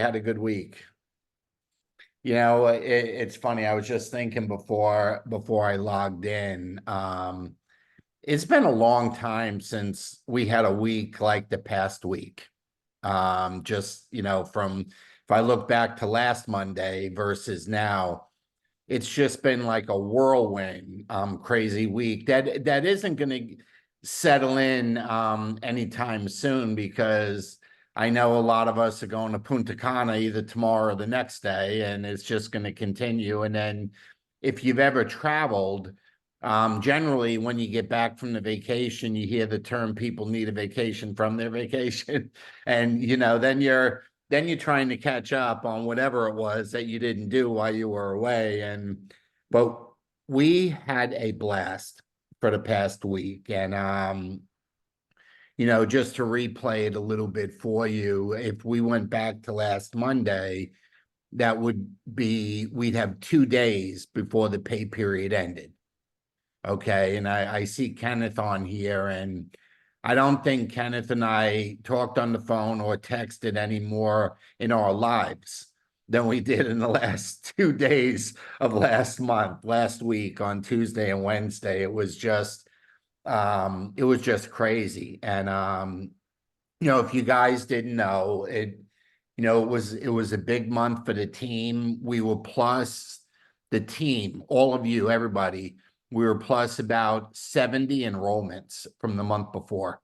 had a good week. It's funny. I was just thinking before I logged in. It's been a long time since we had a week like the past week. Just, from if I look back to last Monday versus now, it's just been like a whirlwind, crazy week that isn't going to settle in anytime soon because I know a lot of us are going to Punta Cana either tomorrow or the next day, and it's just going to continue. And then if you've ever traveled, generally when you get back from the vacation, you hear the term people need a vacation from their vacation. And then you're trying to catch up on whatever it was that you didn't do while you were away. But we had a blast for the past week. And just to replay it a little bit for you, if we went back to last Monday, that would be we'd have 2 days before the pay period ended. Okay. And I see Kenneth on here, and I don't think Kenneth and I talked on the phone or texted any more in our lives than we did in the last 2 days of last week on Tuesday and Wednesday. It was just crazy. And if you guys didn't know, it was a big month for the team. We were plus the team, all of you, everybody. We were plus about 70 enrollments from the month before.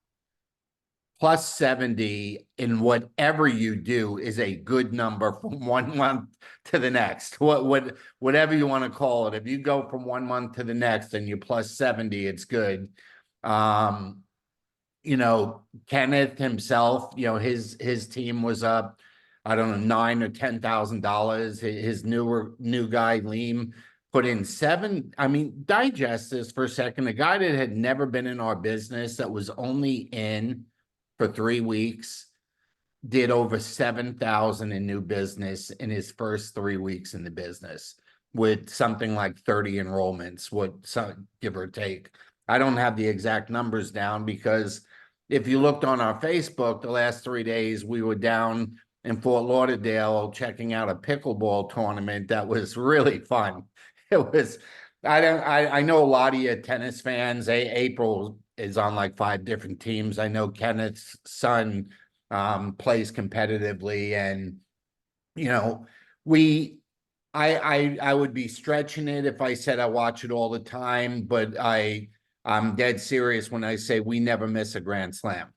Plus 70 in whatever you do is a good number from 1 month to the next. Whatever you want to call it. If you go from 1 month to the next and you're plus 70, it's good. Kenneth himself, his team was up, I don't know, $9,000 or $10,000. His new guy, Liam, put in seven. I mean, digest this for a second. A guy that had never been in our business, that was only in for 3 weeks, did over 7,000 in new business in his first 3 weeks in the business, with something like 30 enrollments, give or take. I don't have the exact numbers down because if you looked on our Facebook the last 3 days, we were down in Fort Lauderdale checking out a pickleball tournament that was really fun. It was, I know a lot of you tennis fans. April is on like 5 different teams. I know Kenneth's son plays competitively, and I would be stretching it if I said I watch it all the time, but I'm dead serious when I say we never miss a Grand Slam.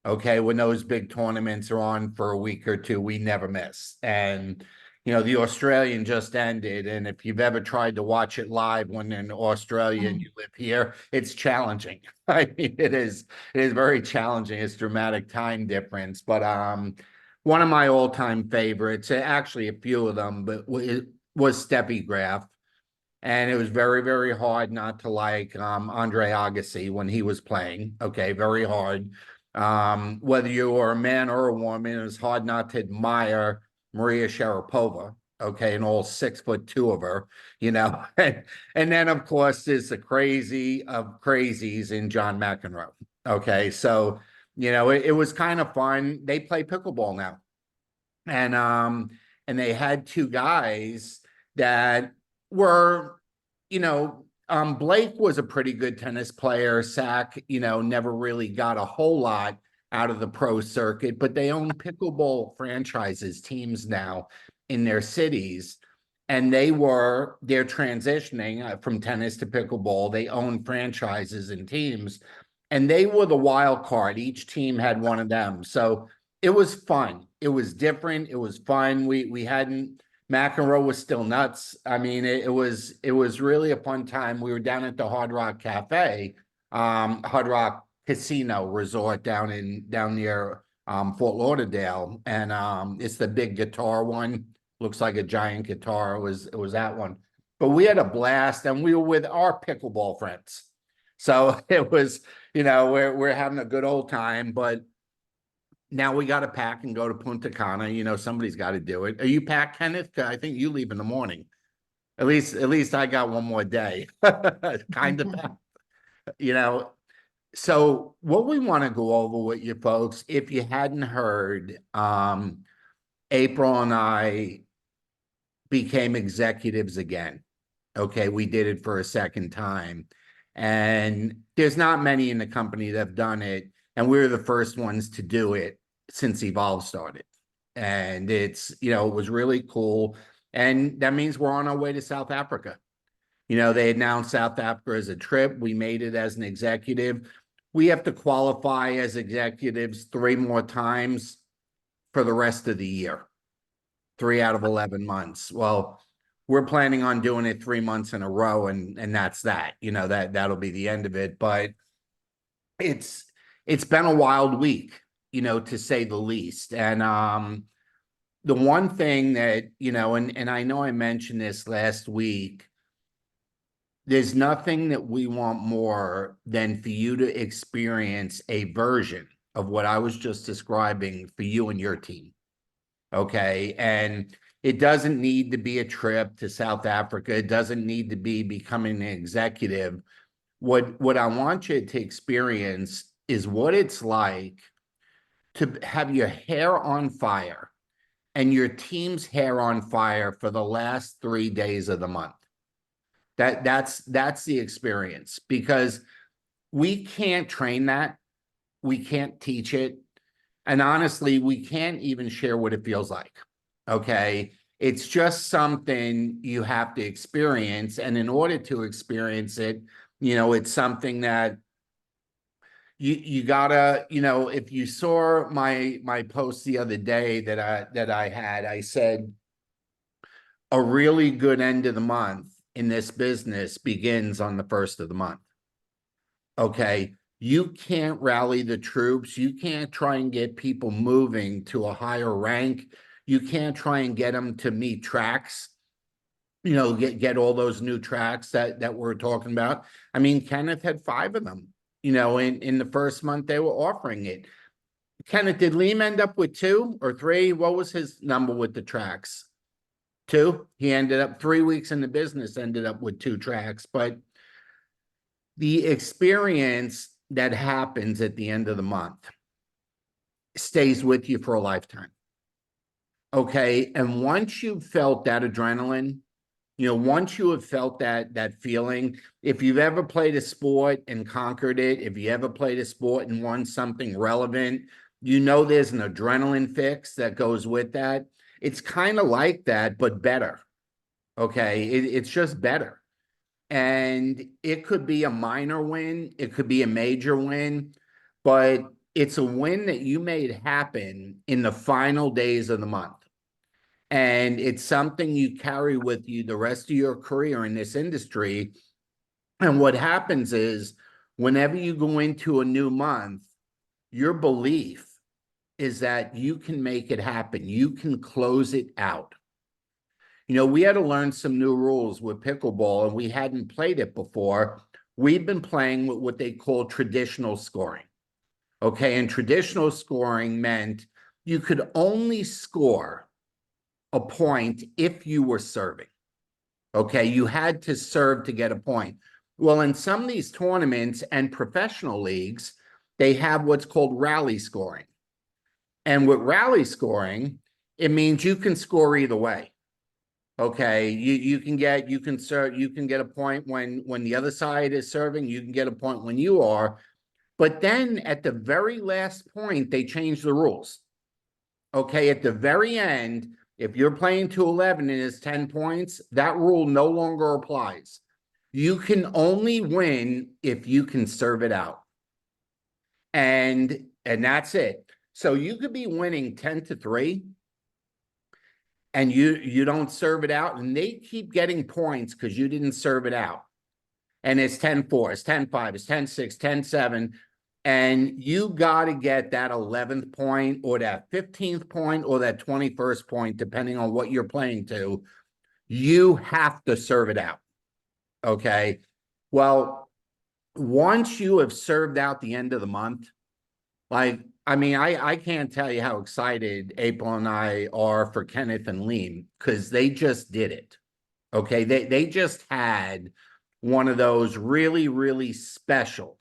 Okay, when those big tournaments are on for a week or two, we never miss. And the Australian just ended, and if you've ever tried to watch it live when in Australia and you live here, it's challenging. I mean, it is very challenging. It's dramatic time difference. But one of my all-time favorites, actually a few of them, but it was Steffi Graf. And it was very, very hard not to like Andre Agassi when he was playing. Okay, very hard. Whether you are a man or a woman, it was hard not to admire Maria Sharapova. Okay, and all 6'2" of her, and then of course there's the crazy of crazies in John McEnroe. Okay, so it was kind of fun. They play pickleball now, and they had 2 guys that were, Blake was a pretty good tennis player. Sack, never really got a whole lot out of the pro circuit, but they own pickleball franchises, teams now in their cities. And they're transitioning from tennis to pickleball. They own franchises and teams, and they were the wild card. Each team had one of them. So it was fun. It was different. It was fun. McEnroe was still nuts. I mean, it was really a fun time. We were down at the Hard Rock Cafe, Hard Rock Casino Resort down near Fort Lauderdale, and it's the big guitar one. Looks like a giant guitar. It was that one. But we had a blast, and we were with our pickleball friends. So it was, we're having a good old time, but now we got to pack and go to Punta Cana. Somebody's got to do it. Are you packed, Kenneth? I think you leave in the morning. At least I got one more day. Kind of packed. So what we want to go over with you folks, if you hadn't heard, April and I became executives again. Okay, we did it for a second time. And there's not many in the company that have done it. And we were the first ones to do it since Evolve started. And it's, it was really cool. And that means we're on our way to South Africa. They announced South Africa as a trip. We made it as an executive. We have to qualify as executives 3 more times for the rest of the year, 3 out of 11 months. Well, we're planning on doing it 3 months in a row, and that's that. That'll be the end of it. But it's been a wild week, to say the least. And the one thing that, and I know I mentioned this last week, there's nothing that we want more than for you to experience a version of what I was just describing for you and your team. Okay. And it doesn't need to be a trip to South Africa. It doesn't need to be becoming an executive. What I want you to experience is what it's like to have your hair on fire and your team's hair on fire for the last 3 days of the month. That's the experience, because we can't train that. We can't teach it. And honestly, we can't even share what it feels like. Okay. It's just something you have to experience. And in order to experience it, it's something that you gotta, if you saw my post the other day that I had, I said, a really good end of the month in this business begins on the first of the month. Okay. You can't rally the troops. You can't try and get people moving to a higher rank. You can't try and get them to meet tracks, get all those new tracks that we're talking about. I mean, Kenneth had 5 of them, in the first month they were offering it. Kenneth, did Liam end up with 2 or 3? What was his number with the tracks? 2? He ended up 3 weeks in the business, ended up with 2 tracks. But the experience that happens at the end of the month stays with you for a lifetime. Okay. And once you've felt that adrenaline, once you have felt that feeling, if you've ever played a sport and conquered it, if you ever played a sport and won something relevant, there's an adrenaline fix that goes with that. It's kind of like that, but better. Okay. It's just better. And it could be a minor win. It could be a major win, but it's a win that you made happen in the final days of the month. And it's something you carry with you the rest of your career in this industry. And what happens is, whenever you go into a new month, your belief is that you can make it happen. You can close it out. We had to learn some new rules with pickleball, and we hadn't played it before. We've been playing with what they call traditional scoring. Okay. And traditional scoring meant you could only score a point if you were serving. Okay. You had to serve to get a point. Well, in some of these tournaments and professional leagues, they have what's called rally scoring. And with rally scoring, it means you can score either way. Okay, you can get a point when the other side is serving. You can get a point when you are. But then at the very last point, they change the rules. Okay, at the very end, if you're playing to 11 and it's 10 points, that rule no longer applies. You can only win if you can serve it out. And that's it. So you could be winning 10-3. And you don't serve it out, and they keep getting points because you didn't serve it out. And it's 10-4, it's 10-5, it's 10-6, 10-7. And you got to get that 11th point or that 15th point or that 21st point, depending on what you're playing to. You have to serve it out. Okay. Well, once you have served out the end of the month, I can't tell you how excited April and I are for Kenneth and Liam, because they just did it. Okay. They just had one of those really, really special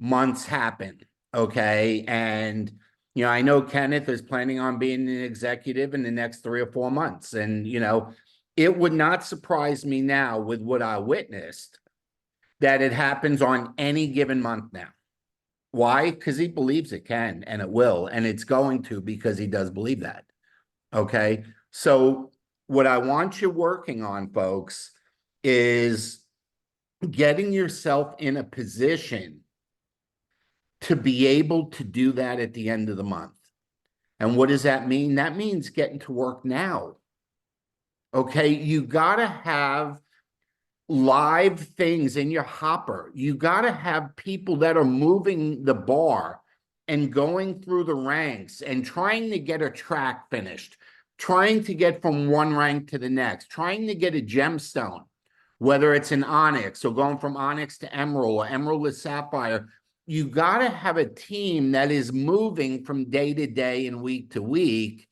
months happen. Okay. And, I know Kenneth is planning on being an executive in the next 3 or 4 months. And, it would not surprise me now with what I witnessed that it happens on any given month now. Why? Because he believes it can and it will, and it's going to because he does believe that. Okay. So what I want you working on, folks, is getting yourself in a position to be able to do that at the end of the month. And what does that mean? That means getting to work now. Okay. You got to have live things in your hopper. You got to have people that are moving the bar and going through the ranks and trying to get a track finished, trying to get from one rank to the next, trying to get a gemstone, whether it's an onyx or going from onyx to emerald or emerald to sapphire. You got to have a team that is moving from day to day and week to week.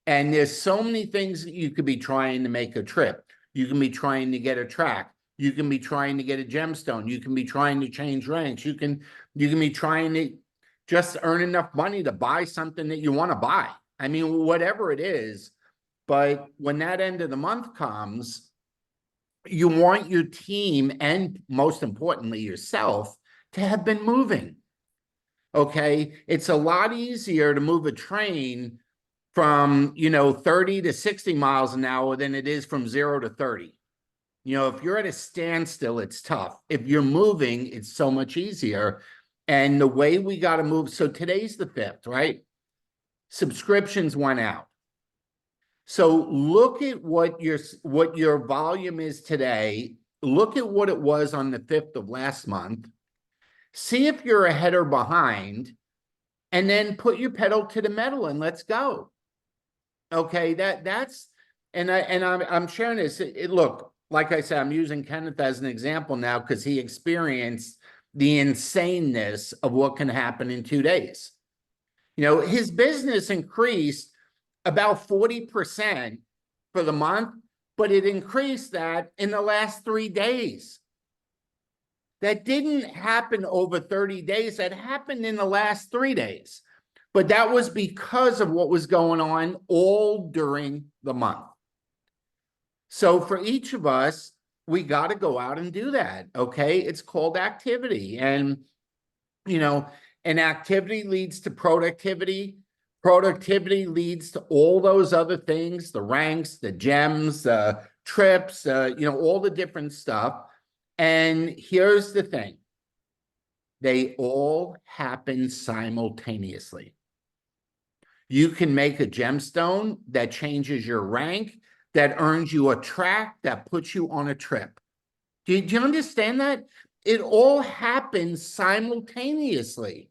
And there's so many things that you could be trying to make a trip. You can be trying to get a track. You can be trying to get a gemstone. You can be trying to change ranks. You can be trying to just earn enough money to buy something that you want to buy. I mean, whatever it is. But when that end of the month comes, you want your team and most importantly yourself to have been moving. Okay. It's a lot easier to move a train from, 30 to 60 miles an hour than it is from 0 to 30. If you're at a standstill, it's tough. If you're moving, it's so much easier. And the way we got to move, so today's the 5th, right? Subscriptions went out. So look at what your volume is today. Look at what it was on the 5th of last month. See if you're ahead or behind, and then put your pedal to the metal and let's go. Okay, that's and I'm sharing this. Look, like I said, I'm using Kenneth as an example now because he experienced the insaneness of what can happen in 2 days. His business increased about 40% for the month, but it increased that in the last 3 days. That didn't happen over 30 days. That happened in the last 3 days. But that was because of what was going on all during the month. So for each of us, we got to go out and do that. Okay. It's called activity. And, an activity leads to productivity. Productivity leads to all those other things, the ranks, the gems, the trips, all the different stuff. And here's the thing. They all happen simultaneously. You can make a gemstone that changes your rank, that earns you a track, that puts you on a trip. Do you understand that? It all happens simultaneously,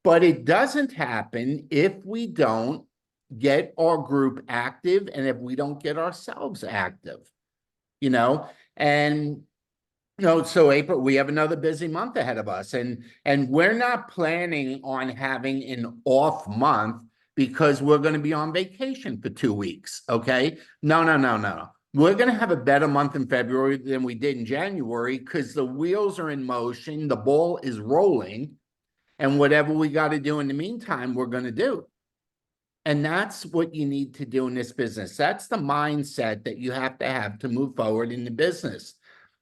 but it doesn't happen if we don't get our group active and if we don't get ourselves active, and so April, we have another busy month ahead of us, and we're not planning on having an off month because we're going to be on vacation for 2 weeks. Okay. No. We're going to have a better month in February than we did in January because the wheels are in motion. The ball is rolling, and whatever we got to do in the meantime, we're going to do. And that's what you need to do in this business. That's the mindset that you have to move forward in the business.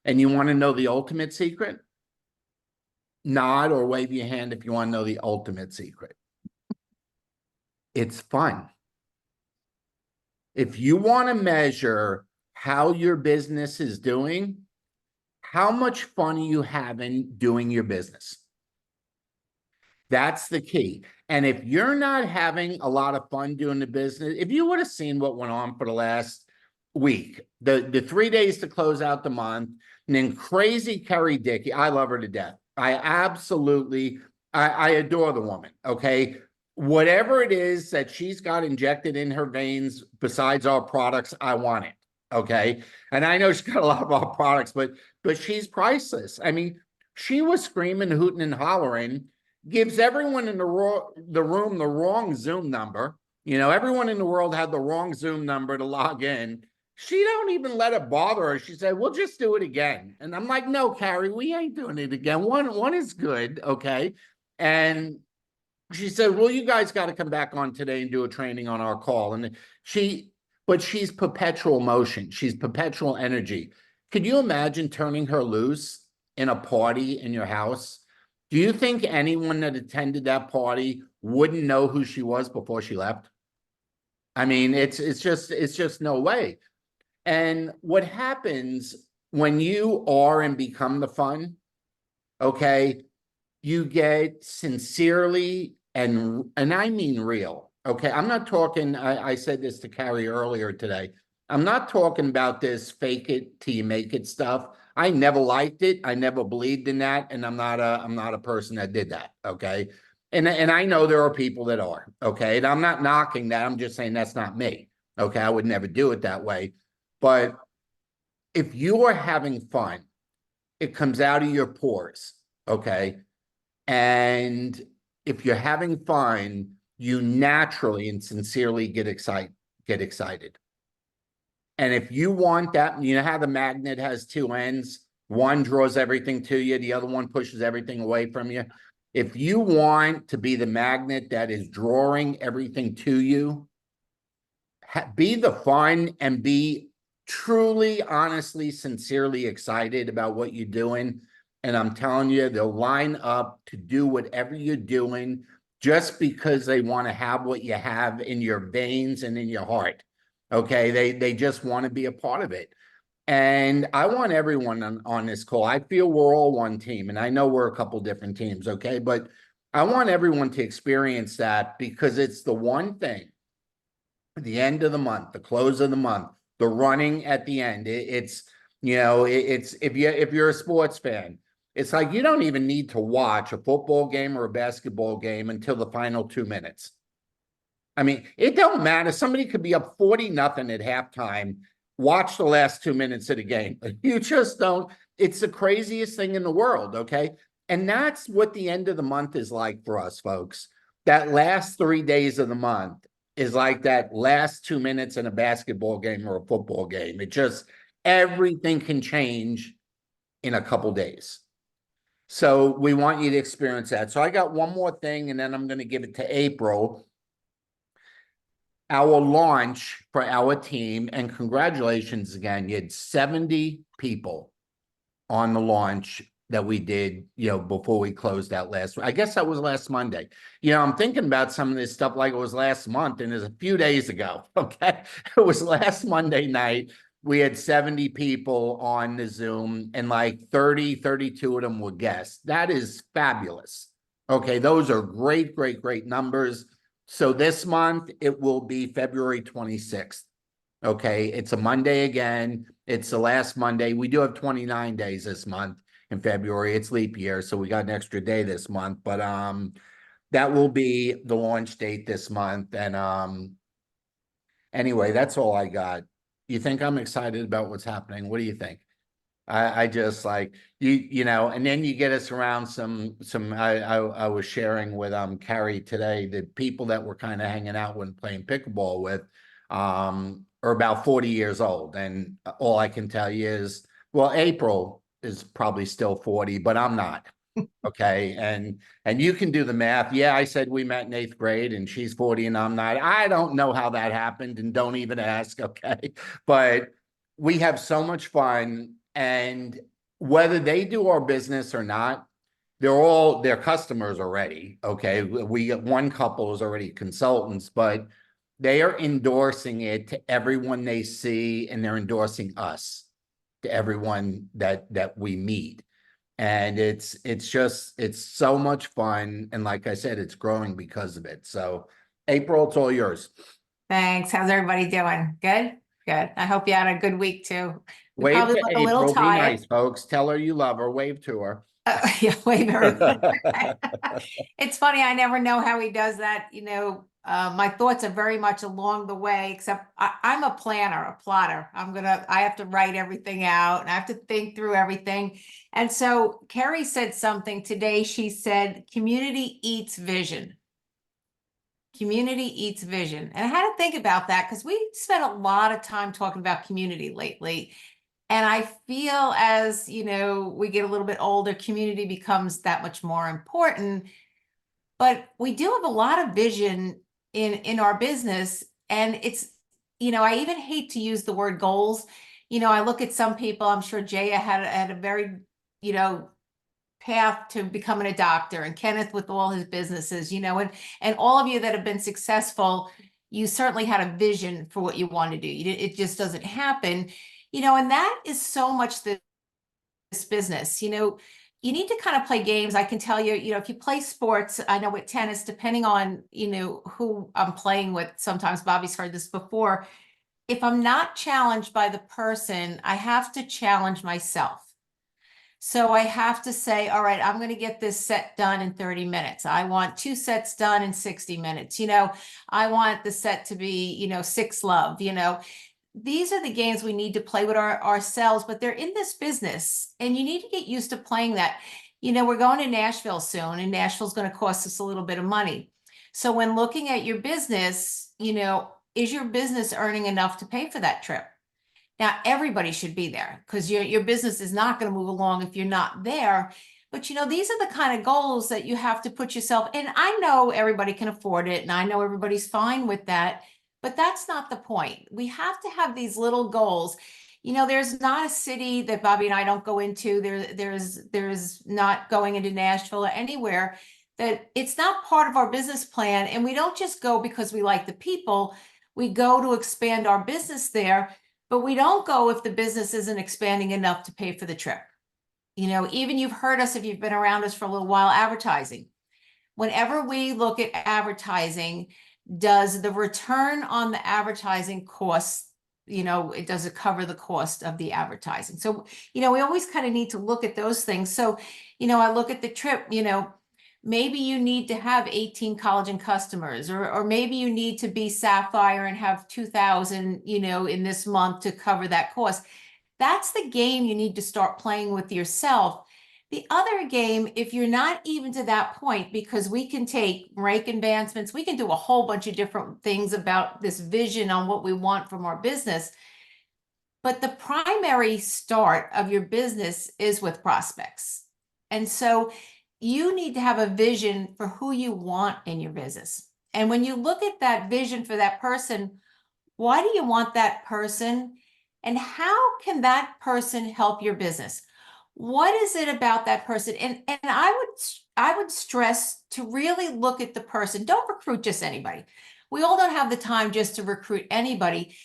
And you want to know the ultimate secret? Nod or wave your hand if you want to know the ultimate secret. It's fun. If you want to measure how your business is doing, how much fun are you having doing your business? That's the key. And if you're not having a lot of fun doing the business, if you would have seen what went on for the last week, the 3 days to close out the month, and then crazy Kerry Dickey, I love her to death. I adore the woman. Okay. Whatever it is that she's got injected in her veins besides our products, I want it. Okay. And I know she's got a lot of our products, but she's priceless. I mean, she was screaming, hooting, and hollering, gives everyone in the room the wrong Zoom number. Everyone in the world had the wrong Zoom number to log in. She don't even let it bother her. She said, we'll just do it again. And I'm like, no, Carrie, we ain't doing it again. One is good. Okay. And she said, well, you guys got to come back on today and do a training on our call. And but she's perpetual motion. She's perpetual energy. Could you imagine turning her loose in a party in your house? Do you think anyone that attended that party wouldn't know who she was before she left? I mean, it's just no way. And what happens when you are and become the fun, okay, you get sincerely and I mean real. Okay. I'm not talking, I said this to Carrie earlier today. I'm not talking about this fake it till you make it stuff. I never liked it. I never believed in that. And I'm not a person that did that. Okay. And I know there are people that are, okay. And I'm not knocking that. I'm just saying that's not me. Okay. I would never do it that way. But if you are having fun, it comes out of your pores. Okay. And if you're having fun, you naturally and sincerely get excited. And if you want that, you know how the magnet has two ends, one draws everything to you, the other one pushes everything away from you. If you want to be the magnet that is drawing everything to you, be the fun and be truly, honestly, sincerely excited about what you're doing. And I'm telling you, they'll line up to do whatever you're doing just because they want to have what you have in your veins and in your heart. Okay. They just want to be a part of it. And I want everyone on this call. I feel we're all one team, and I know we're a couple different teams. Okay. But I want everyone to experience that because it's the one thing at the end of the month, the close of the month, the running at the end. It's if you're a sports fan, it's like you don't even need to watch a football game or a basketball game until the final 2 minutes. I mean, it don't matter. Somebody could be up 40-0 at halftime. Watch the last 2 minutes of the game. You just don't. It's the craziest thing in the world. Okay. And that's what the end of the month is like for us, folks. That last 3 days of the month is like that last 2 minutes in a basketball game or a football game. It just, everything can change in a couple days. So we want you to experience that. So I got one more thing, and then I'm going to give it to April. Our launch for our team, and congratulations again, you had 70 people on the launch that we did, before we closed out I guess that was last Monday. I'm thinking about some of this stuff like it was last month, and it's a few days ago. Okay. It was last Monday night. We had 70 people on the Zoom, and like 32 of them were guests. That is fabulous. Okay. Those are great, great, great numbers. So this month, it will be February 26th. Okay. It's a Monday again. It's the last Monday. We do have 29 days this month in February. It's leap year, so we got an extra day this month. But that will be the launch date this month. And anyway, that's all I got. You think I'm excited about what's happening? What do you think? I just like and then you get us around I was sharing with Carrie today, the people that we're kind of hanging out when playing pickleball with are about 40 years old. And all I can tell you is, well, April is probably still 40, but I'm not. Okay. And you can do the math. Yeah, I said we met in 8th grade and she's 40 and I'm not. I don't know how that happened, and don't even ask. Okay. But we have so much fun. And whether they do our business or not, they're all their customers already. Okay. We got one couple is already consultants, but they are endorsing it to everyone they see, and they're endorsing us to everyone that we meet. And it's so much fun. And like I said, it's growing because of it. So April, it's all yours. Thanks. How's everybody doing? Good? Good. I hope you had a good week too. We Wave probably to look a little April. Be tired. nice, folks. Tell her you love her. Wave to her. Yeah, wave everybody. It's funny. I never know how he does that. My thoughts are very much along the way, except I'm a planner, a plotter. I have to write everything out and I have to think through everything. And so Carrie said something today. She said, community eats vision. Community eats vision. And I had to think about that because we spent a lot of time talking about community lately. And I feel as, we get a little bit older, community becomes that much more important. But we do have a lot of vision in our business, and it's, I even hate to use the word goals. I look at some people, I'm sure Jaya had a very, path to becoming a doctor, and Kenneth with all his businesses, and all of you that have been successful, you certainly had a vision for what you want to do. It just doesn't happen, and that is so much this business. You need to kind of play games. I can tell you, if you play sports, I know with tennis, depending on, who I'm playing with, sometimes Bobby's heard this before. If I'm not challenged by the person, I have to challenge myself. So I have to say, all right, I'm going to get this set done in 30 minutes. I want 2 sets done in 60 minutes. I want the set to be, 6-love, These are the games we need to play with ourselves, but they're in this business, and you need to get used to playing that. We're going to Nashville soon, and Nashville's going to cost us a little bit of money. So when looking at your business, is your business earning enough to pay for that trip? Now, everybody should be there, because your business is not going to move along if you're not there. But these are the kind of goals that you have to put yourself in. I know everybody can afford it, and I know everybody's fine with that. But that's not the point. We have to have these little goals. There's not a city that Bobby and I don't go into. There's not going into Nashville or anywhere that it's not part of our business plan. And we don't just go because we like the people. We go to expand our business there, but we don't go if the business isn't expanding enough to pay for the trip. Even you've heard us, if you've been around us for a little while, advertising. Whenever we look at advertising, does the return on the advertising cost, does it cover the cost of the advertising? So, we always kind of need to look at those things. So, I look at the trip, maybe you need to have 18 collagen customers, or maybe you need to be Sapphire and have 2,000, in this month to cover that cost. That's the game you need to start playing with yourself. The other game, if you're not even to that point, because we can take rank advancements, we can do a whole bunch of different things about this vision on what we want from our business. But the primary start of your business is with prospects. And so you need to have a vision for who you want in your business. And when you look at that vision for that person, why do you want that person? And how can that person help your business? What is it about that person? And I would stress to really look at the person. Don't recruit just anybody. We all don't have the time just to recruit anybody.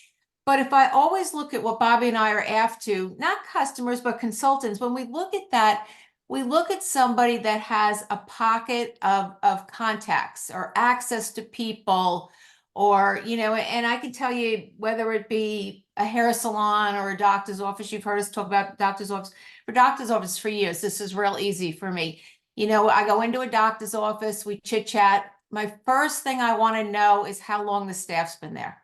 But if I always look at what Bobby and I are after, not customers, but consultants, when we look at that, we look at somebody that has a pocket of contacts or access to people, or, and I can tell you, whether it be a hair salon or a doctor's office. You've heard us talk about doctor's office. For doctor's office for years, this is real easy for me. I go into a doctor's office, we chit chat. My first thing I want to know is how long the staff's been there.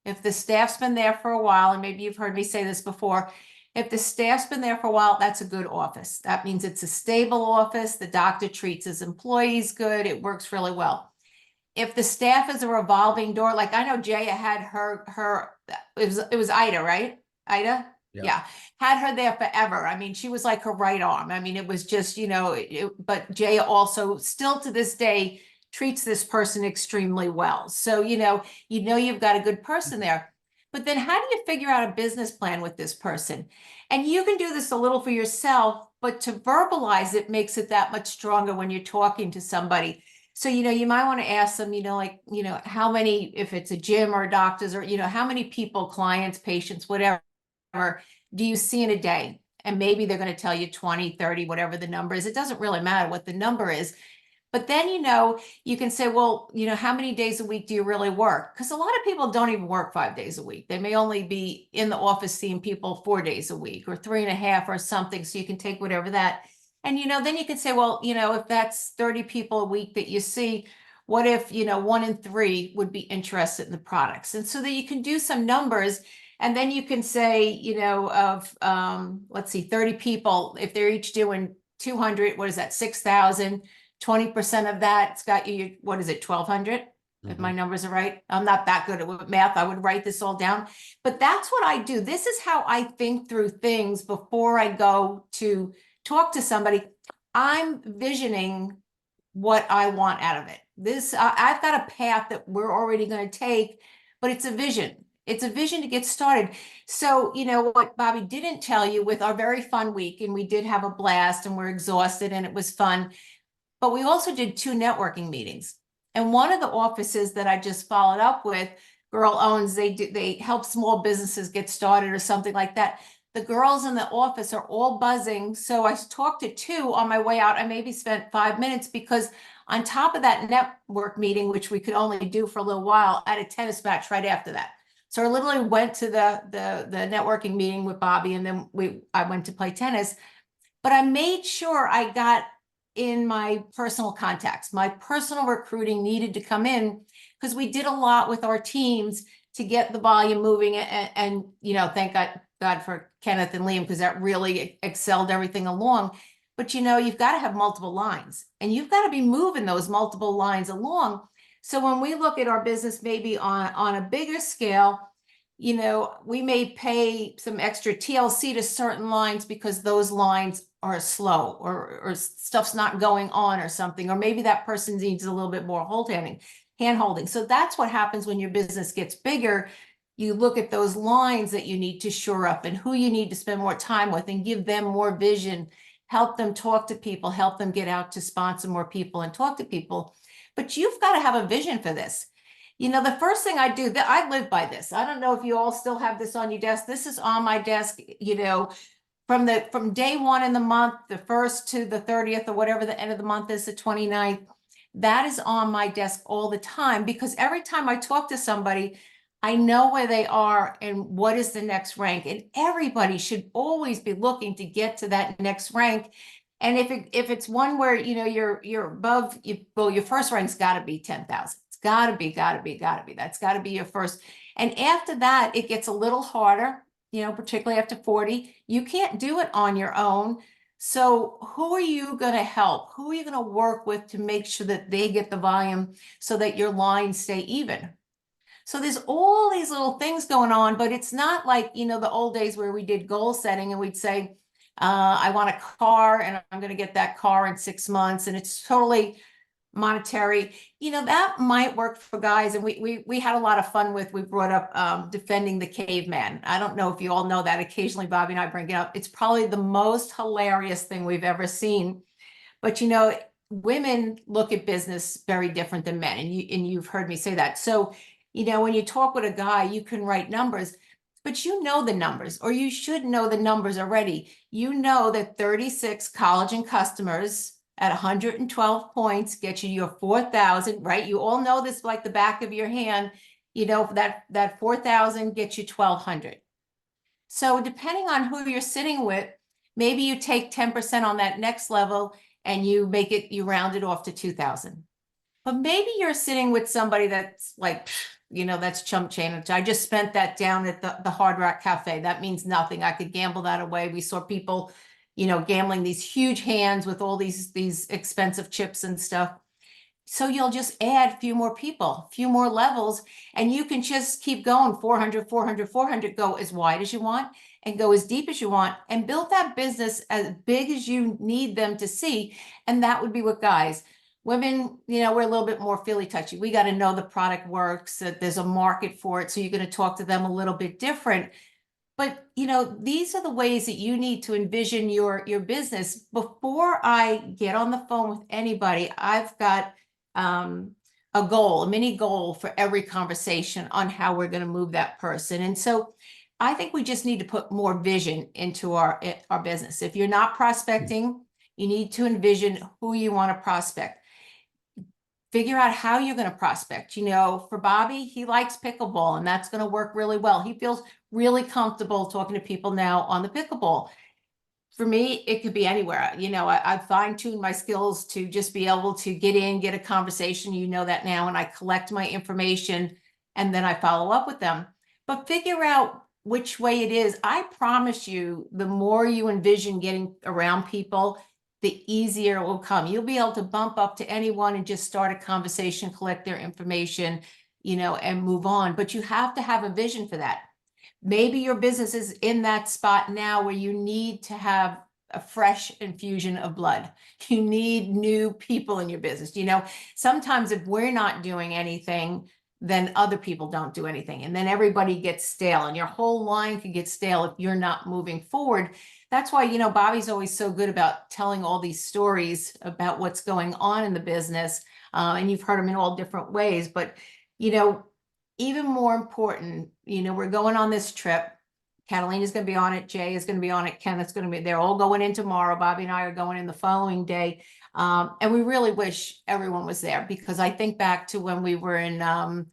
If the staff's been there for a while, and maybe you've heard me say this before, if the staff's been there for a while, that's a good office. That means it's a stable office. The doctor treats his employees good. It works really well. If the staff is a revolving door, like I know Jaya had it was Ida, right? Ida? Yeah. Had her there forever. I mean, she was like her right arm. I mean, it was just, but Jaya also still to this day treats this person extremely well. So, you've got a good person there. But then how do you figure out a business plan with this person? And you can do this a little for yourself, but to verbalize it makes it that much stronger when you're talking to somebody. So, you might want to ask them, how many, if it's a gym or doctors, or, how many people, clients, patients, whatever, do you see in a day? And maybe they're going to tell you 20, 30, whatever the number is. It doesn't really matter what the number is. But then, you can say, well, how many days a week do you really work? Because a lot of people don't even work 5 days a week. They may only be in the office seeing people 4 days a week, or 3.5 or something. So you can take whatever that. And, then you can say, well, if that's 30 people a week that you see, what if, 1 in 3 would be interested in the products? And so that you can do some numbers, and then you can say, let's see, 30 people, if they're each doing 200, what is that? 6,000, 20% of that, it's got you, what is it? 1,200. If my numbers are right. I'm not that good at math. I would write this all down, but that's what I do. This is how I think through things before I go to talk to somebody. I'm visioning what I want out of it. I've got a path that we're already going to take, but it's a vision. It's a vision to get started. So, you know, what Bobby didn't tell you with our very fun week, and we did have a blast and we're exhausted and it was fun, but we also did 2 networking meetings. And one of the offices that I just followed up with, Girl Owns, they help small businesses get started or something like that. The girls in the office are all buzzing. So I talked to 2 on my way out. I maybe spent 5 minutes because on top of that network meeting, which we could only do for a little while, I had a tennis match right after that. So I literally went to the networking meeting with Bobby, and then I went to play tennis. But I made sure I got in my personal contacts. My personal recruiting needed to come in because we did a lot with our teams to get the volume moving, and you know, thank God for Kenneth and Liam, because that really excelled everything along. But you know, you've got to have multiple lines, and you've got to be moving those multiple lines along. So when we look at our business, maybe on a bigger scale, you know, we may pay some extra TLC to certain lines because those lines are slow, or stuff's not going on or something, or maybe that person needs a little bit more hand holding. So that's what happens when your business gets bigger. You look at those lines that you need to shore up and who you need to spend more time with and give them more vision, help them talk to people, help them get out to sponsor more people and talk to people. But you've got to have a vision for this. You know, the first thing I do, that I live by this. I don't know if you all still have this on your desk. This is on my desk, you know, from day 1 in the month, the 1st to the 30th, or whatever the end of the month is, the 29th. That is on my desk all the time, because every time I talk to somebody, I know where they are and what is the next rank. And everybody should always be looking to get to that next rank. And if it's one where, you know, you're above, well, your first rank's got to be 10,000. It's got to be. That's got to be your first. And after that, it gets a little harder, you know, particularly after 40. You can't do it on your own. So who are you going to help? Who are you going to work with to make sure that they get the volume so that your lines stay even? So there's all these little things going on, but it's not like, you know, the old days where we did goal setting and we'd say, I want a car and I'm going to get that car in 6 months, and it's totally monetary. You know, that might work for guys. And we had a lot of fun with, we brought up Defending the Caveman. I don't know if you all know that. Occasionally Bobby and I bring it up. It's probably the most hilarious thing we've ever seen. But you know, women look at business very different than men, and you've heard me say that. So, you know, when you talk with a guy, you can write numbers, but you know the numbers, or you should know the numbers already. You know that 36 collagen customers at 112 points get you your 4,000, right? You all know this like the back of your hand. You know, that 4,000 gets you 1,200. So depending on who you're sitting with, maybe you take 10% on that next level and you round it off to 2,000. But maybe you're sitting with somebody that's like, you know, that's chump change. I just spent that down at the Hard Rock Cafe. That means nothing. I could gamble that away. We saw people, you know, gambling these huge hands with all these expensive chips and stuff. So you'll just add a few more people, a few more levels, and you can just keep going 400, 400, 400, go as wide as you want and go as deep as you want, and build that business as big as you need them to see. And that would be with guys. Women, you know, we're a little bit more feely touchy. We got to know the product works, that there's a market for it. So you're going to talk to them a little bit different. But, you know, these are the ways that you need to envision your business. Before I get on the phone with anybody, I've got a goal, a mini goal for every conversation on how we're going to move that person. And so I think we just need to put more vision into our business. If you're not prospecting, you need to envision who you want to prospect. Figure out how you're going to prospect. You know, for Bobby, he likes pickleball, and that's going to work really well. He feels really comfortable talking to people now on the pickleball. For me, it could be anywhere. You know, I've fine-tuned my skills to just be able to get in, get a conversation. You know that now, and I collect my information and then I follow up with them. But figure out which way it is. I promise you, the more you envision getting around people, the easier it will come. You'll be able to bump up to anyone and just start a conversation, collect their information, you know, and move on. But you have to have a vision for that. Maybe your business is in that spot now where you need to have a fresh infusion of blood. You need new people in your business. You know, sometimes if we're not doing anything, then other people don't do anything. And then everybody gets stale and your whole line could get stale if you're not moving forward. That's why, you know, Bobby's always so good about telling all these stories about what's going on in the business. And you've heard them in all different ways. But, you know, even more important, you know, we're going on this trip. Catalina's going to be on it. Jay is going to be on it. Kenneth's going to be, they're all going in tomorrow. Bobby and I are going in the following day. And we really wish everyone was there, because I think back to when we were in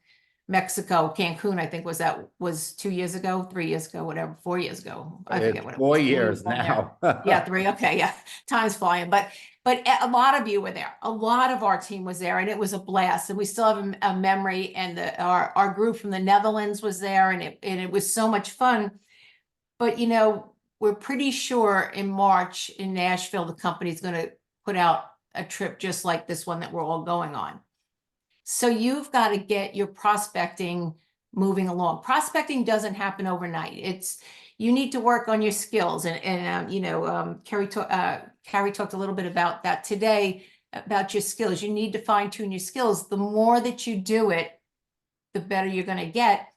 Mexico, Cancun, I think was 2 years ago, 3 years ago, whatever, 4 years ago. I forget what it was. 4 years now. Yeah, 3. Okay, yeah, time's flying. But a lot of you were there. A lot of our team was there, and it was a blast. And we still have a memory. And our group from the Netherlands was there, and it was so much fun. But, you know, we're pretty sure in March in Nashville, the company's going to put out a trip just like this one that we're all going on. So you've got to get your prospecting moving along. Prospecting doesn't happen overnight. You need to work on your skills. And you know, Carrie talked a little bit about that today, about your skills. You need to fine tune your skills. The more that you do it, the better you're going to get.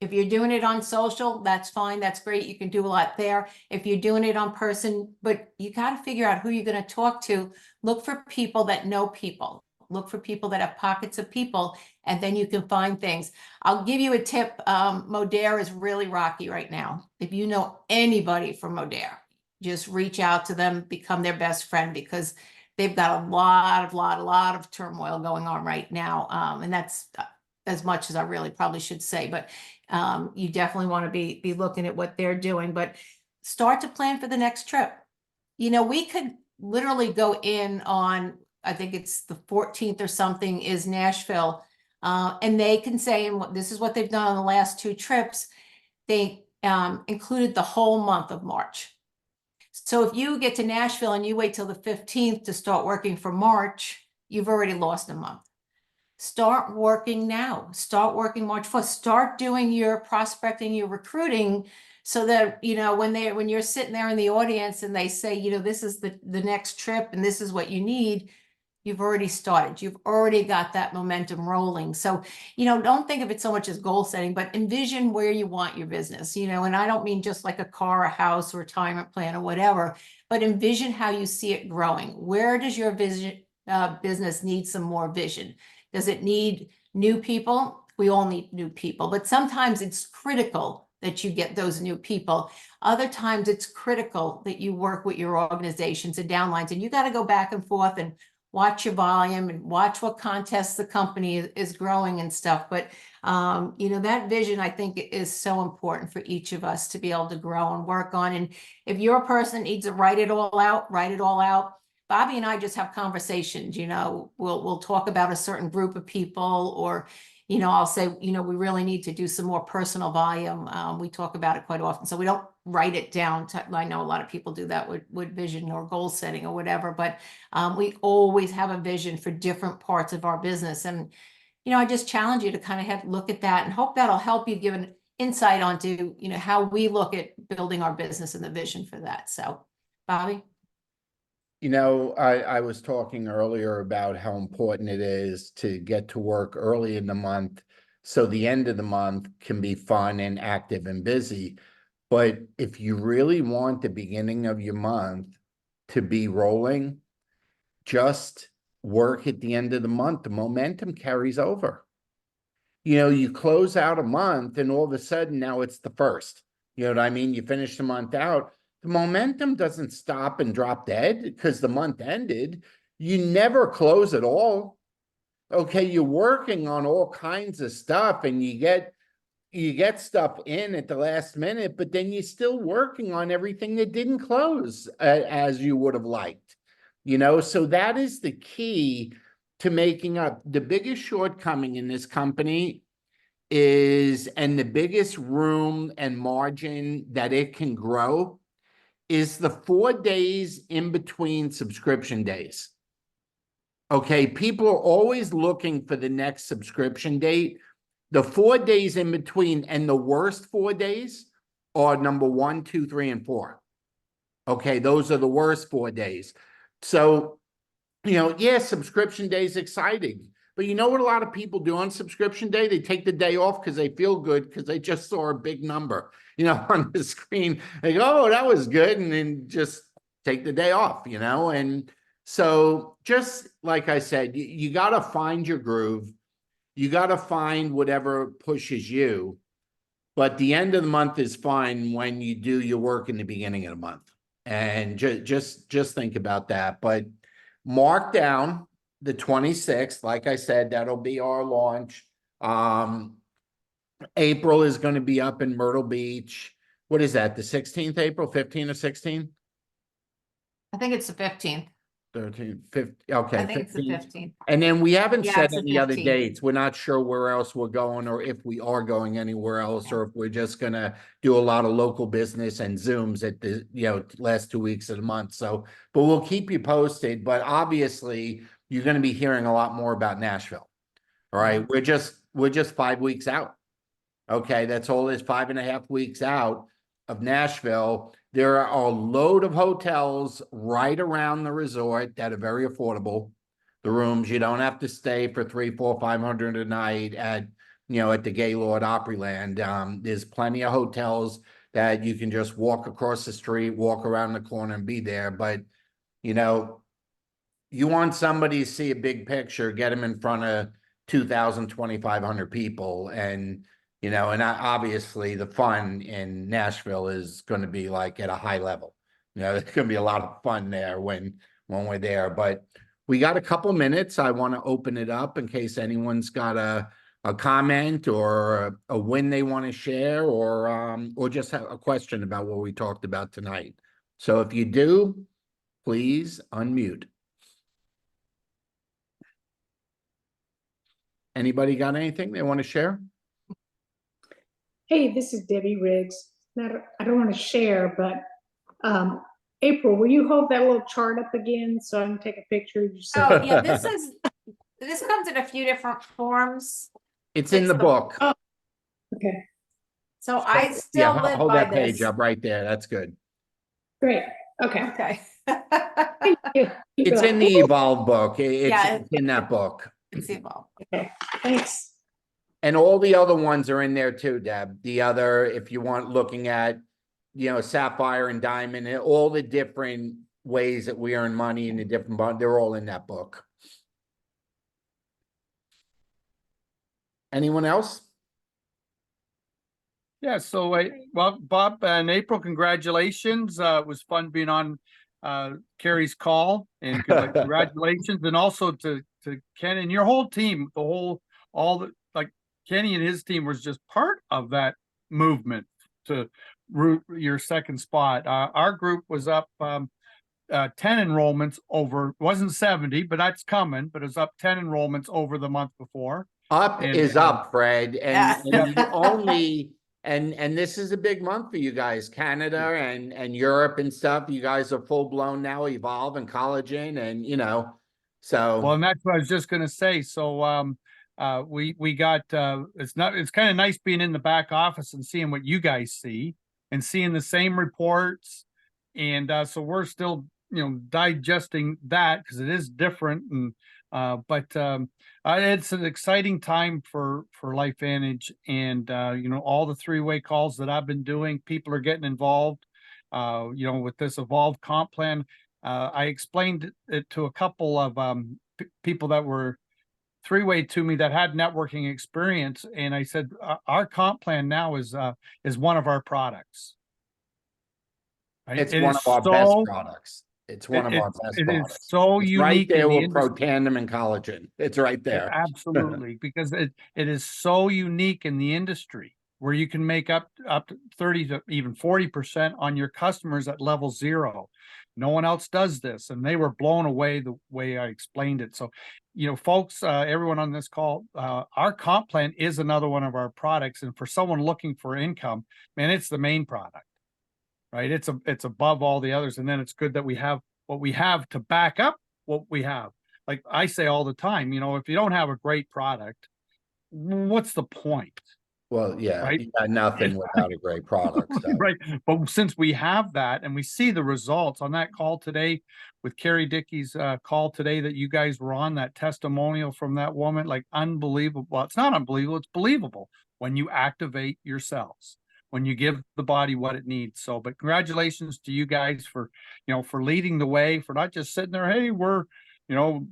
If you're doing it on social, that's fine. That's great. You can do a lot there. If you're doing it on person, but you got to figure out who you're going to talk to. Look for people that know people. Look for people that have pockets of people, and then you can find things. I'll give you a tip. Modere is really rocky right now. If you know anybody from Modere, just reach out to them, become their best friend, because they've got a lot of turmoil going on right now. And that's as much as I really probably should say, but you definitely want to be looking at what they're doing, but start to plan for the next trip. You know, we could literally go in on, I think it's the 14th or something is Nashville. And they can say, and this is what they've done on the last 2 trips. They included the whole month of March. So if you get to Nashville and you wait till the 15th to start working for March, you've already lost a month. Start working now. Start working March 1st. Start doing your prospecting, your recruiting, so that, you know, when you're sitting there in the audience and they say, you know, this is the next trip and this is what you need, you've already started. You've already got that momentum rolling. So, you know, don't think of it so much as goal setting, but envision where you want your business, you know, and I don't mean just like a car, a house, a retirement plan or whatever, but envision how you see it growing. Where does your business need some more vision? Does it need new people? We all need new people, but sometimes it's critical that you get those new people. Other times it's critical that you work with your organizations and downlines, and you got to go back and forth and watch your volume and watch what contests the company is growing and stuff. But, you know, that vision, I think, is so important for each of us to be able to grow and work on. And if you're a person that needs to write it all out, write it all out. Bobby and I just have conversations, you know, we'll talk about a certain group of people, or, you know, I'll say, you know, we really need to do some more personal volume. We talk about it quite often. So we don't write it down. I know a lot of people do that with vision or goal setting or whatever, but we always have a vision for different parts of our business. And, you know, I just challenge you to kind of look at that, and hope that'll help you give an insight onto, you know, how we look at building our business and the vision for that. So, Bobby? You know, I was talking earlier about how important it is to get to work early in the month, so the end of the month can be fun and active and busy. But if you really want the beginning of your month to be rolling, just work at the end of the month. The momentum carries over. You know, you close out a month and all of a sudden now it's the first. You know what I mean? You finish the month out. The momentum doesn't stop and drop dead because the month ended. You never close at all. Okay, you're working on all kinds of stuff, and you get stuff in at the last minute, but then you're still working on everything that didn't close as you would have liked. You know, so that is the key to making up. The biggest shortcoming in this company is, and the biggest room and margin that it can grow, is the 4 days in between subscription days. Okay, people are always looking for the next subscription date. The 4 days in between, and the worst 4 days are number 1, 2, 3, and 4. Okay, those are the worst 4 days. So, yeah, subscription day is exciting. But you know what a lot of people do on subscription day? They take the day off because they feel good because they just saw a big number, on the screen. They go, oh, that was good. And then just take the day off, And so just like I said, you got to find your groove. You got to find whatever pushes you. But the end of the month is fine when you do your work in the beginning of the month. And just think about that. But mark down the 26th. Like I said, that'll be our launch. April is going to be up in Myrtle Beach. What is that? The 16th April, 15 or 16? I think it's the 15th. 13, 15, okay, I think it's the 15. 15th. And then we haven't Yeah, set it's the any other 15th. dates. We're not sure where else we're going or if we are going anywhere else or if we're just gonna do a lot of local business and Zooms at the, last 2 weeks of the month. So, but we'll keep you posted. But obviously, you're gonna be hearing a lot more about Nashville. All right, we're just 5 weeks out. Okay, that's all is 5.5 weeks out of Nashville. There are a load of hotels right around the resort that are very affordable. The rooms, you don't have to stay for 300, 400, 500 a night at the Gaylord Opryland. There's plenty of hotels that you can just walk across the street, walk around the corner and be there. But, you want somebody to see a big picture, get them in front of 2,000, 2,500 people. And obviously the fun in Nashville is going to be like at a high level. There's going to be a lot of fun there when we're there. But we got a couple minutes. I want to open it up in case anyone's got a comment or a win they want to share or just have a question about what we talked about tonight. So if you do, please unmute. Anybody got anything they want to share? Hey, this is Debbie Riggs. I don't want to share, but April, will you hold that little chart up again so I can take a picture? Oh, yeah, this comes in a few different forms. It's in the book. Oh, okay, So I still live hold by that page this. up right there. That's good. great. Okay. Okay. Thank you. It's in the Evolve book. Yeah. It's in that book. It's involved. Okay, thanks. And all the other ones are in there too, Deb. The other, if you want looking at, Sapphire and Diamond, and all the different ways that we earn money in the different bonds, they're all in that book. Anyone else? Yeah, so well, Bob and April, congratulations. It was fun being on Carrie's call, and congratulations, and also to Ken and your whole team, Kenny and his team was just part of that movement to root your second spot. Our group was up 10 enrollments over, wasn't 70, but that's coming, but it was up 10 enrollments over the month before. Up is up, Fred. And Yeah. only and this is a big month for you guys, Canada and Europe and stuff. You guys are full blown now, Evolve and Collagen, and so well, and that's what I was just gonna say. So we got it's kind of nice being in the back office and seeing what you guys see and seeing the same reports, and so we're still digesting that because it is different, and but it's an exciting time for LifeVantage, and all the three-way calls that I've been doing, people are getting involved with this Evolve comp plan. I explained it to a couple of people that were three-way to me that had networking experience, and I said our comp plan now is one of our products. Right? it's one of our best products. It's one of our best It products. is so It's unique right there in the with industry. Protandim and Collagen. It's right there. Absolutely, because it is so unique in the industry where you can make up to 30 to even 40% on your customers at level 0. No one else does this, and they were blown away the way I explained it. So, folks, everyone on this call, our comp plan is another one of our products, and for someone looking for income, man, it's the main product, right? It's above all the others, and then it's good that we have what we have to back up what we have. Like I say all the time, if you don't have a great product, what's the point? Well, yeah, Right. you got nothing without a great product, so. Right, but since we have that and we see the results on that call today with Carrie Dickey's call today that you guys were on, that testimonial from that woman, like unbelievable. Well, it's not unbelievable, it's believable when you activate your cells, when you give the body what it needs. So, but congratulations to you guys for, for leading the way, for not just sitting there, hey, we're, you know,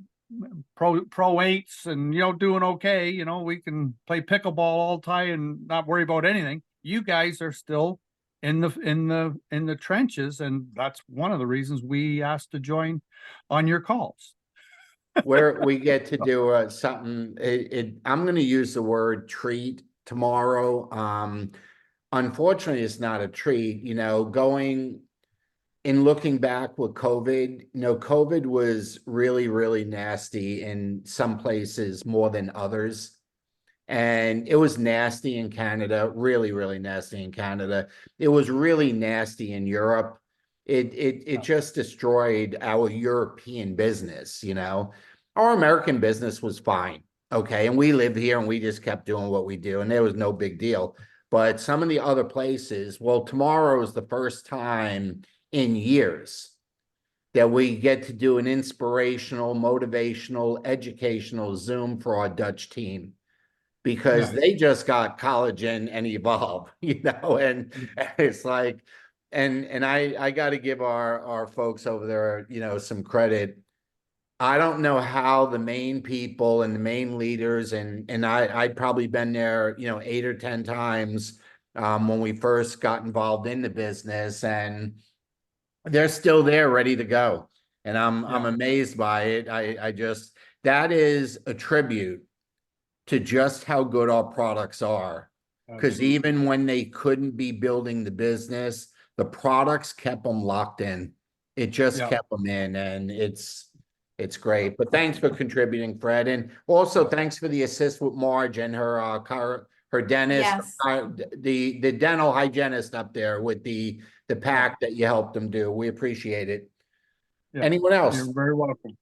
pro eights and, doing okay, we can play pickleball all the time and not worry about anything. You guys are still in the trenches, and that's one of the reasons we asked to join on your calls. Where we get to do something, I'm gonna use the word treat tomorrow. Unfortunately, it's not a treat, going in looking back with COVID, COVID was really, really nasty in some places more than others. And it was nasty in Canada, really, really nasty in Canada. It was really nasty in Europe. It just destroyed our European business, Our American business was fine, okay? And we lived here and we just kept doing what we do, and there was no big deal. But some of the other places, well, tomorrow is the first time in years that we get to do an inspirational, motivational, educational Zoom for our Dutch team, because Nice. they just got Collagen and Evolve, and it's like, and I got to give our folks over there, some credit. I don't know how the main people and the main leaders, and I'd probably been there, 8 or 10 times when we first got involved in the business, and they're still there ready to go. And I'm amazed by it. I just, that is a tribute to just how good our products are. Because even when they couldn't be building the business, the products kept them locked in. It just kept them in, and it's great. But thanks for contributing, Fred. And also thanks for the assist with Marge and her dentist, Yes. the dental hygienist up there with the pack that you helped them do. We appreciate it. Anyone else? You're very welcome.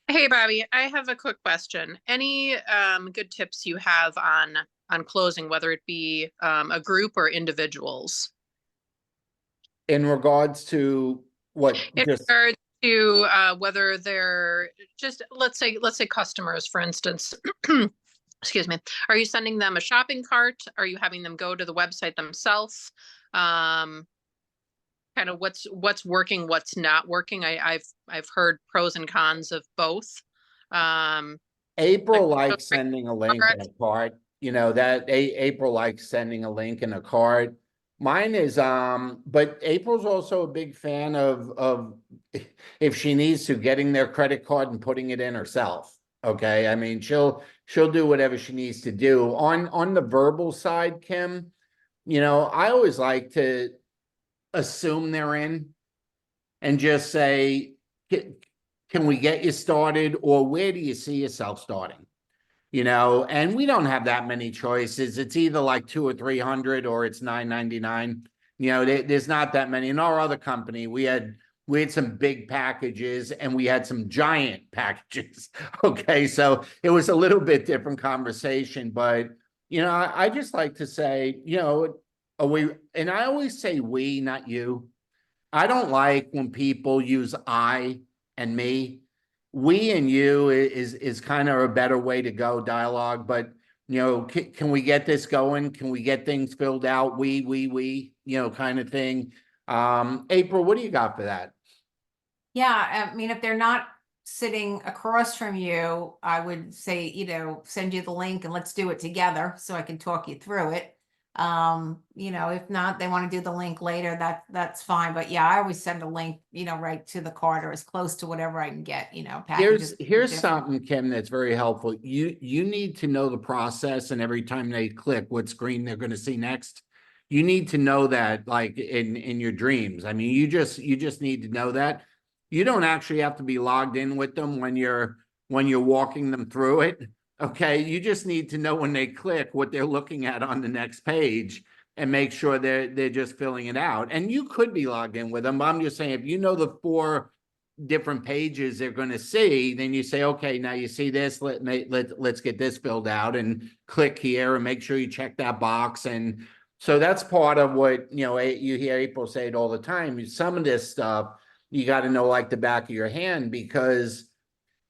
Hey, Bobby, I have a quick question. Any good tips you have on closing, whether it be a group or individuals? In regards to what? In regards to whether they're just, let's say customers, for instance. Excuse me. Are you sending them a shopping cart? Are you having them go to the website themselves? Kind of what's working, what's not working. I've heard pros and cons of both. April likes sending a link in a card. April likes sending a link in a card. Mine is but April's also a big fan of if she needs to, getting their credit card and putting it in herself. Okay. I mean, she'll do whatever she needs to do. On the verbal side, Kim, I always like to assume they're in and just say, can we get you started, or where do you see yourself starting? And we don't have that many choices. It's either like 200 or 300 or it's $9.99. There's not that many. In our other company, we had some big packages and we had some giant packages. Okay. So it was a little bit different conversation, but I just like to say, and I always say we, not you. I don't like when people use I and me. We and you is kind of a better way to go dialogue, but can we get this going? Can we get things filled out? We, kind of thing. April, what do you got for that? Yeah, I mean, if they're not sitting across from you, I would say, send you the link and let's do it together so I can talk you through it. If not, they want to do the link later, that's fine. But yeah, I always send a link, right to the card or as close to whatever I can get, packages. Here's something, Kim, that's very helpful. You need to know the process, and every time they click what screen they're going to see next. You need to know that, like in your dreams. I mean, you just need to know that. You don't actually have to be logged in with them when you're walking them through it. Okay, you just need to know when they click what they're looking at on the next page and make sure they're just filling it out. And you could be logged in with them, but I'm just saying, if you know the different pages they're gonna see, then you say, okay, now you see this, let's get this filled out and click here and make sure you check that box. And so that's part of what, you know, you hear April say it all the time. Some of this stuff, you gotta know like the back of your hand, because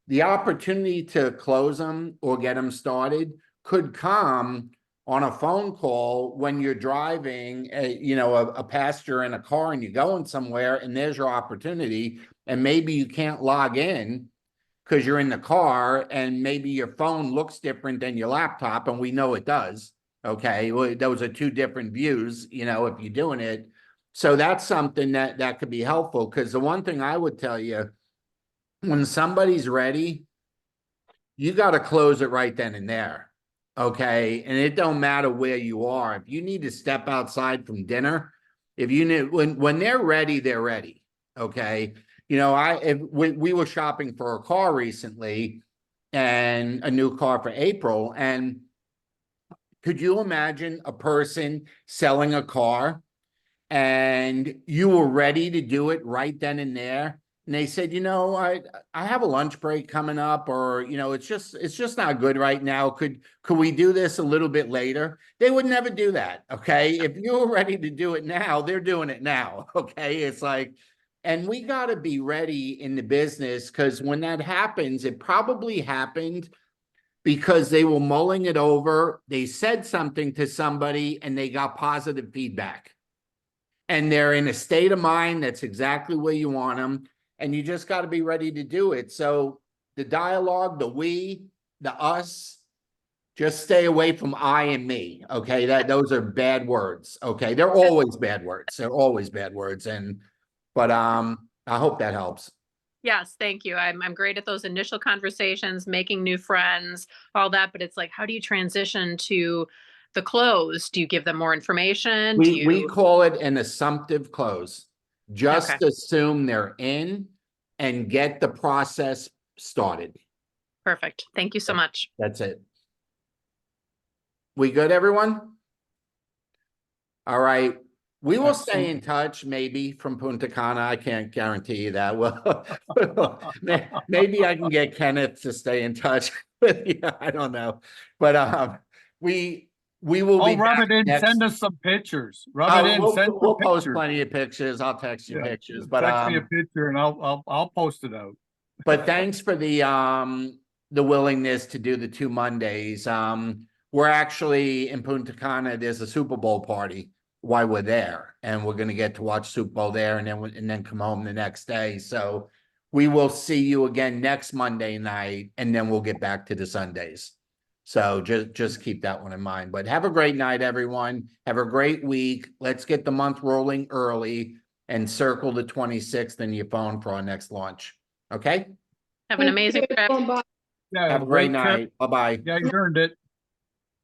the opportunity to close them or get them started could come on a phone call when you're driving, you know, a passenger in a car and you're going somewhere, and there's your opportunity. And maybe you can't log in because you're in the car, and maybe your phone looks different than your laptop, and we know it does. Okay, well, those are two different views, you know, if you're doing it. So that's something that could be helpful, because the one thing I would tell you, when somebody's ready, you got to close it right then and there. Okay. And it don't matter where you are. If you need to step outside from dinner, if you need, when they're ready, they're ready. Okay. You know, we were shopping for a car recently, and a new car for April. And could you imagine a person selling a car and you were ready to do it right then and there? And they said, you know, I have a lunch break coming up, or, you know, it's just not good right now. Could we do this a little bit later? They would never do that. Okay. If you're ready to do it now, they're doing it now. Okay. It's like, and we got to be ready in the business, because when that happens, it probably happened because they were mulling it over. They said something to somebody and they got positive feedback. And they're in a state of mind that's exactly where you want them. And you just got to be ready to do it. So the dialogue, the we, the us, just stay away from I and me. Okay. Those are bad words. Okay. They're always bad words. They're always bad words. But I hope that helps. Yes, thank you. I'm great at those initial conversations, making new friends, all that, but it's like, how do you transition to the close? Do you give them more information? We call it an assumptive close. Just Okay. assume they're in and get the process started. Perfect. Thank you so much. That's it. We good, everyone? All right. We will stay in touch, maybe from Punta Cana. I can't guarantee you that. Well, maybe I can get Kenneth to stay in touch with you. I don't know. But we will be rub back it in, next- send us some pictures. Rub it in, we'll send we'll some post pictures. plenty of pictures. I'll text you Yeah, pictures. But text me a picture and I'll post it out. but thanks for the willingness to do the 2 Mondays. We're actually in Punta Cana. There's a Super Bowl party while we're there, and we're gonna get to watch Super Bowl there, and then come home the next day. So we will see you again next Monday night, and then we'll get back to the Sundays. So just keep that one in mind. But have a great night, everyone. Have a great week. Let's get the month rolling early and circle the 26th in your phone for our next launch. Okay? Have an amazing trip. Bye. Yeah, Have a great trip. night. Bye-bye. Yeah, you earned it.